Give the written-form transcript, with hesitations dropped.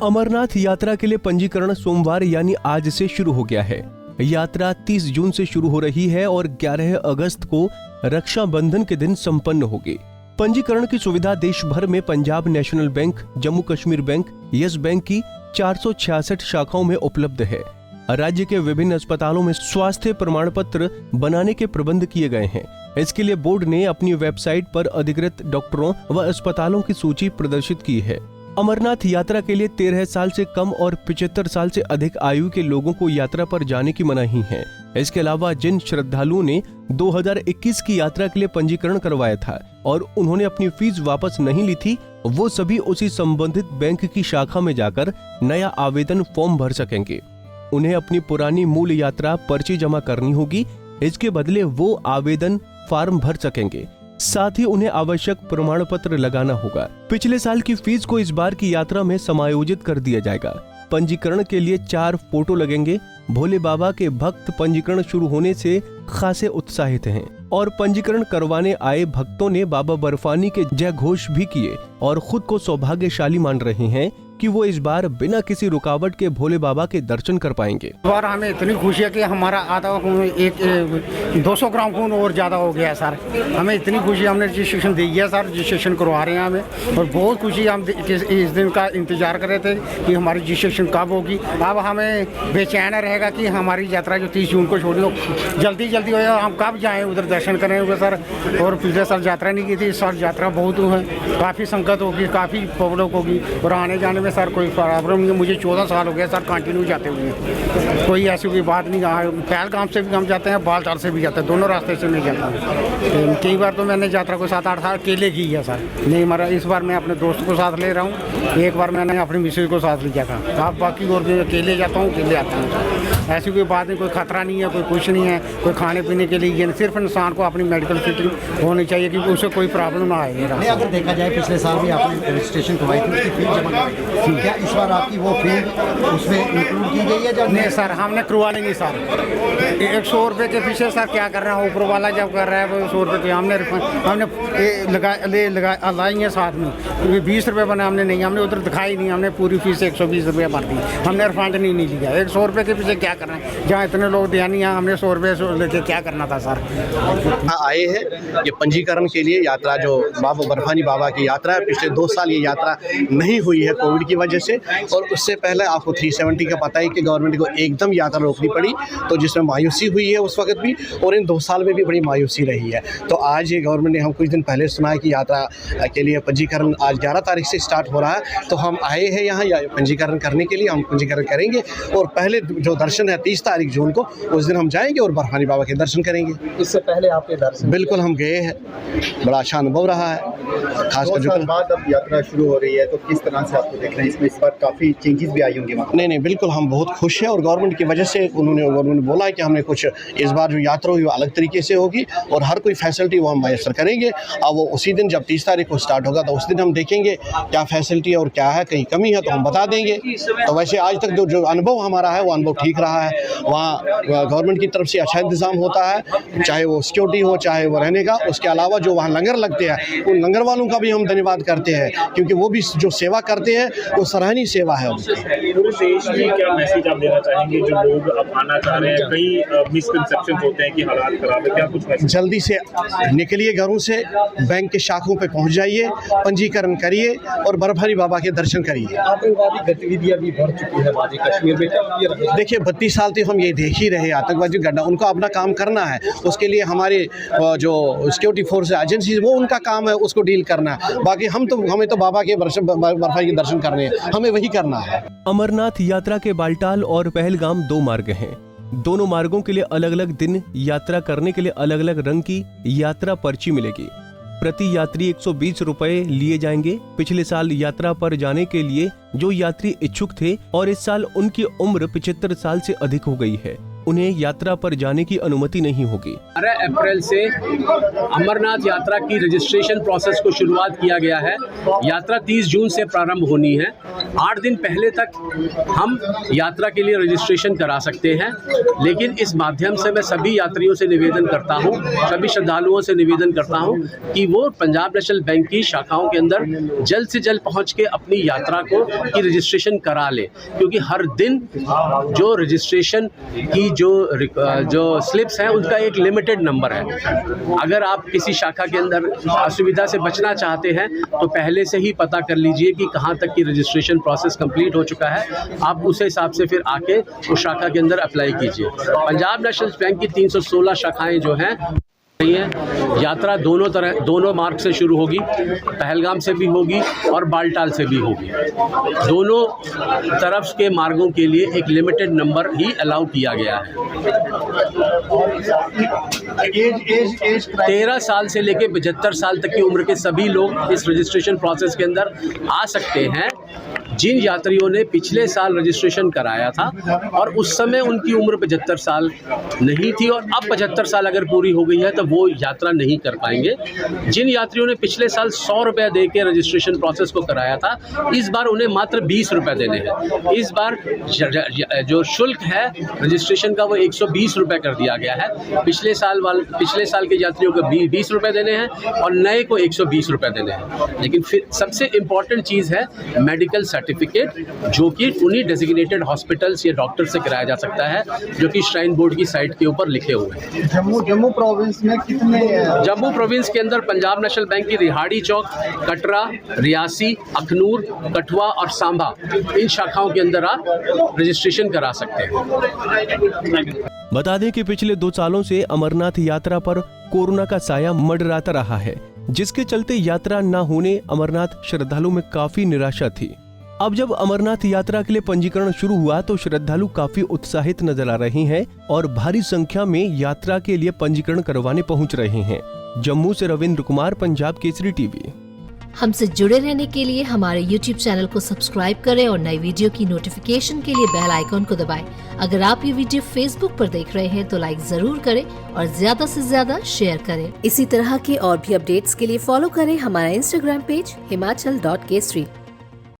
अमरनाथ यात्रा के लिए पंजीकरण सोमवार यानी आज से शुरू हो गया है। यात्रा 30 जून से शुरू हो रही है और 11 अगस्त को रक्षाबंधन के दिन संपन्न होगी। पंजीकरण की सुविधा देश भर में Punjab national bank, Jammu Kashmir bank, yes bank की 466 शाखाओं में उपलब्ध है। राज्य के विभिन्न अस्पतालों में स्वास्थ्य प्रमाण पत्र बनाने के प्रबंध किए गए हैं। इसके लिए बोर्ड ने अपनी वेबसाइट पर अधिकृत डॉक्टरों व अस्पतालों की सूची प्रदर्शित की है। अमरनाथ यात्रा के लिए 13 साल से कम और 75 साल से अधिक आयु के लोगों को यात्रा पर जाने की मनाही है। इसके अलावा जिन श्रद्धालुओं ने 2021 की यात्रा के लिए पंजीकरण करवाया था और उन्होंने अपनी फीस वापस नहीं ली थी, वो सभी उसी संबंधित बैंक की शाखा में जाकर नया आवेदन फॉर्म भर सकेंगे। उन्हें अपनी पुरानी मूल यात्रा पर्ची जमा करनी होगी। इसके बदले वो आवेदन फॉर्म भर सकेंगे। साथ ही उन्हें आवश्यक प्रमाण पत्र लगाना होगा। पिछले साल की फीस को इस बार की यात्रा में समायोजित कर दिया जाएगा। पंजीकरण के लिए 4 फोटो लगेंगे। भोले बाबा के भक्त पंजीकरण शुरू होने से खासे उत्साहित हैं और पंजीकरण करवाने आए भक्तों ने बाबा बर्फानी के जय घोष भी किए और खुद को सौभाग्यशाली मान रहे हैं कि वो इस बार बिना किसी रुकावट के भोले बाबा के दर्शन कर पाएंगे। इस बार हमें इतनी खुशी है कि हमारा आधा खून 200 ग्राम खून और ज़्यादा हो गया है सर। हमें इतनी खुशी, हमने रजिस्ट्रेशन दी है सर, रजिस्ट्रेशन करवा रहे हैं हमें और बहुत खुशी। हम इस दिन का इंतजार कर रहे थे कि हमारी रजिस्ट्रेशन कब होगी। अब हमें बेचैन रहेगा कि हमारी यात्रा जो 30 जून को छोड़ी हो, जल्दी जल्दी हो, हम कब जाएँ उधर दर्शन करेंगे सर। और पिछले साल यात्रा नहीं की थी, इस साल यात्रा बहुत है, काफ़ी संगत होगी, काफ़ी पब्लिक होगी और आने जाने सर कोई प्रॉब्लम नहीं है। मुझे 14 साल हो गया सर कंटिन्यू जाते हुए, कोई ऐसी कोई बात नहीं। पहलगाम से भी हम जाते हैं, बालटाल से भी जाते हैं, दोनों रास्ते से नहीं जाता हूँ। कई बार तो मैंने यात्रा को 7-8 साल अकेले की है सर। नहीं मरा, इस बार मैं अपने दोस्त को साथ ले रहा हूँ। एक बार मैंने अपनी मिसेज को साथ लिया था। आप बाकी और भी अकेले जाता हूँ, अकेले आता हूँ। ऐसी कोई बात नहीं, कोई खतरा नहीं है, कोई कुछ नहीं है। कोई खाने पीने के लिए सिर्फ इंसान को अपनी मेडिकल फिटिंग होनी चाहिए कि उसे कोई प्रॉब्लम ना आए। अगर देखा जाए पिछले साल भी आपने रजिस्ट्रेशन करवाई थी, उसकी फीस जमा करवाई थी, क्या इस बार आपकी वो फीस उसमें इंक्लूड की गई है? जब नहीं सर, हमने करवा लेंगे सर। 100 रुपये के पीछे सर क्या कर रहा है, ऊपर वाला जब कर रहा है वो 100 रुपये के हमने लाई है साथ में। 20 रुपये बना हमने नहीं, हमने उधर दिखाई नहीं, हमने पूरी फीस 120 रुपये भर दी। हमने रिफंड नहीं लिया। 100 रुपये के पीछे क्या करना है, जहाँ इतने लोग दिया नहीं, हमने 100 रुपये लेके क्या करना था सर। आए हैं ये पंजीकरण के लिए। यात्रा जो बाबा बर्फानी बाबा की यात्रा है, पिछले 2 साल ये यात्रा नहीं हुई है कोविड की वजह से, और उससे पहले आपको 370 का पता है कि गवर्नमेंट को एकदम यात्रा रोकनी पड़ी, तो जिसमें मायूसी हुई है उस वक्त भी, और इन 2 साल में भी बड़ी मायूसी रही है। तो आज ये गवर्नमेंट ने हम कुछ दिन पहले सुना है कि यात्रा के लिए पंजीकरण आज 11 तारीख से स्टार्ट हो रहा है। तो हम आए हैं यहाँ पंजीकरण करने के लिए। हम पंजीकरण करेंगे और पहले जो दर्शन है 30 तारीख जून को, उस दिन हम जाएंगे और बर्फानी बाबा के दर्शन करेंगे। इससे पहले आपके दर्शन? बिल्कुल, हम गए हैं, बड़ा अच्छा अनुभव रहा है। खासकर जो बाद अब यात्रा शुरू हो रही है, तो किस तरह से आपको देख रहे हैं? इसमें इस बार काफ़ी चेंजेस भी आई होंगी वहाँ? नहीं, बिल्कुल हम बहुत खुश हैं और गवर्नमेंट की वजह से गवर्नमेंट बोला है कि हमने कुछ इस बार जो यात्रा हुई वो अलग तरीके से होगी और हर कोई फैसिलिटी वो हम मैसर करेंगे। अब वो उसी दिन जब 30 तारीख को स्टार्ट होगा तो उस दिन हम देखेंगे क्या फैसिलिटी और क्या है, कहीं कमी है तो हम बता देंगे। तो वैसे आज तक जो अनुभव हमारा है वो अनुभव ठीक रहा है। वहाँ गवर्नमेंट की तरफ से अच्छा इंतज़ाम होता है, चाहे वो सिक्योरिटी हो, चाहे वो रहने का। उसके अलावा जो वहाँ लंगर लगते हैं उन लंगर वालों का भी हम धन्यवाद करते हैं, क्योंकि वो भी जो सेवा करते हैं वो सराहनीय सेवा है। पूरे देश में क्या मैसेज आप देना चाहेंगे जो लोग अब आना चाह रहे हैं? कई मिसकंसेप्शन होते हैं कि हालात खराब है, क्या कुछ मैसेज? जल्दी से निकलिए घरों से, बैंक के शाखों पे पहुंच जाइए, पंजीकरण करिए और बर्फानी बाबा के दर्शन करिए। आतंकवादी गतिविधियां भी बढ़ चुकी है वादी कश्मीर में। देखिए 32 साल तक हम ये देख ही रहे, आतंकवादी गड्ढा, उनको अपना काम करना है। उसके लिए हमारे जो सिक्योरिटी फोर्स एजेंसी वो उनका काम है उसको डील करना है। बाकी हमें तो बाबा के बर्फानी के दर्शन करने हैं, हमें वही करना है। अमरनाथ यात्रा के बालटाल और पहलगाम 2 मार्ग हैं। दोनों मार्गों के लिए अलग अलग दिन यात्रा करने के लिए अलग अलग रंग की यात्रा पर्ची मिलेगी। प्रति यात्री 120 रुपए लिए जाएंगे। पिछले साल यात्रा पर जाने के लिए जो यात्री इच्छुक थे और इस साल उनकी उम्र 75 साल से अधिक हो गई है, उन्हें यात्रा पर जाने की अनुमति नहीं होगी। 12 अप्रैल से अमरनाथ यात्रा की रजिस्ट्रेशन प्रोसेस को शुरुआत किया गया है। यात्रा 30 जून से प्रारंभ होनी है। 8 दिन पहले तक हम यात्रा के लिए रजिस्ट्रेशन करा सकते हैं, लेकिन इस माध्यम से मैं सभी यात्रियों से निवेदन करता हूं, सभी श्रद्धालुओं से निवेदन करता हूं कि वो पंजाब नेशनल बैंक की शाखाओं के अंदर जल्द से जल्द पहुंच के अपनी यात्रा की रजिस्ट्रेशन करा ले, क्योंकि हर दिन जो रजिस्ट्रेशन की जो स्लिप्स हैं उनका एक लिमिटेड नंबर है। अगर आप किसी शाखा के अंदर असुविधा से बचना चाहते हैं तो पहले से ही पता कर लीजिए कि कहाँ तक की रजिस्ट्रेशन प्रोसेस कंप्लीट हो चुका है। आप उस हिसाब से फिर आके उस शाखा के अंदर अप्लाई कीजिए। पंजाब नेशनल बैंक की 316 शाखाएं जो हैं यात्रा दोनों मार्ग से शुरू होगी, पहलगाम से भी होगी और बालटाल से भी होगी। दोनों तरफ के मार्गों के लिए एक लिमिटेड नंबर ही अलाउ किया गया है। 13 साल से लेकर 75 साल तक की उम्र के सभी लोग इस रजिस्ट्रेशन प्रोसेस के अंदर आ सकते हैं। जिन यात्रियों ने पिछले साल रजिस्ट्रेशन कराया था और उस समय उनकी उम्र 75 साल नहीं थी और अब 75 साल अगर पूरी हो गई है तो वो यात्रा नहीं कर पाएंगे। जिन यात्रियों ने पिछले साल 100 रुपये दे के रजिस्ट्रेशन प्रोसेस को कराया था, इस बार उन्हें मात्र 20 रुपये देने हैं। इस बार जो शुल्क है रजिस्ट्रेशन का वो 120 रुपये कर दिया गया है। पिछले साल के यात्रियों को 20 रुपये देने हैं और नए को 120 रुपये देने हैं। लेकिन फिर सबसे इम्पोर्टेंट चीज़ है मेडिकल सर्टिफिकेट, जो कि उन्हीं डेजिग्नेटेड हॉस्पिटल्स या डॉक्टर से कराया जा सकता है, जो कि श्राइन बोर्ड की साइट के ऊपर लिखे हुए हैं। जम्मू प्रोविंस में कितने? जम्मू प्रोविंस के अंदर पंजाब नेशनल बैंक की रिहाड़ी चौक, कटरा, रियासी, अखनूर, कठुआ और सांबा, इन शाखाओं के अंदर आप रजिस्ट्रेशन करा सकते हैं। बता दें कि पिछले 2 सालों से अमरनाथ यात्रा पर कोरोना का साया मंडराता रहा है, जिसके चलते यात्रा न होने अमरनाथ श्रद्धालु में काफी निराशा थी। अब जब अमरनाथ यात्रा के लिए पंजीकरण शुरू हुआ तो श्रद्धालु काफी उत्साहित नजर आ रहे हैं और भारी संख्या में यात्रा के लिए पंजीकरण करवाने पहुंच रहे हैं। जम्मू से रविंद्र कुमार, पंजाब केसरी टीवी। हमसे जुड़े रहने के लिए हमारे YouTube चैनल को सब्सक्राइब करें और नई वीडियो की नोटिफिकेशन के लिए बेल आइकॉन को दबाएं। अगर आप ये वीडियो Facebook पर देख रहे हैं तो लाइक जरूर करें और ज्यादा से ज्यादा शेयर करें। इसी तरह के और भी अपडेट्स के लिए फॉलो करें हमारा Instagram पेज himachal.kesri।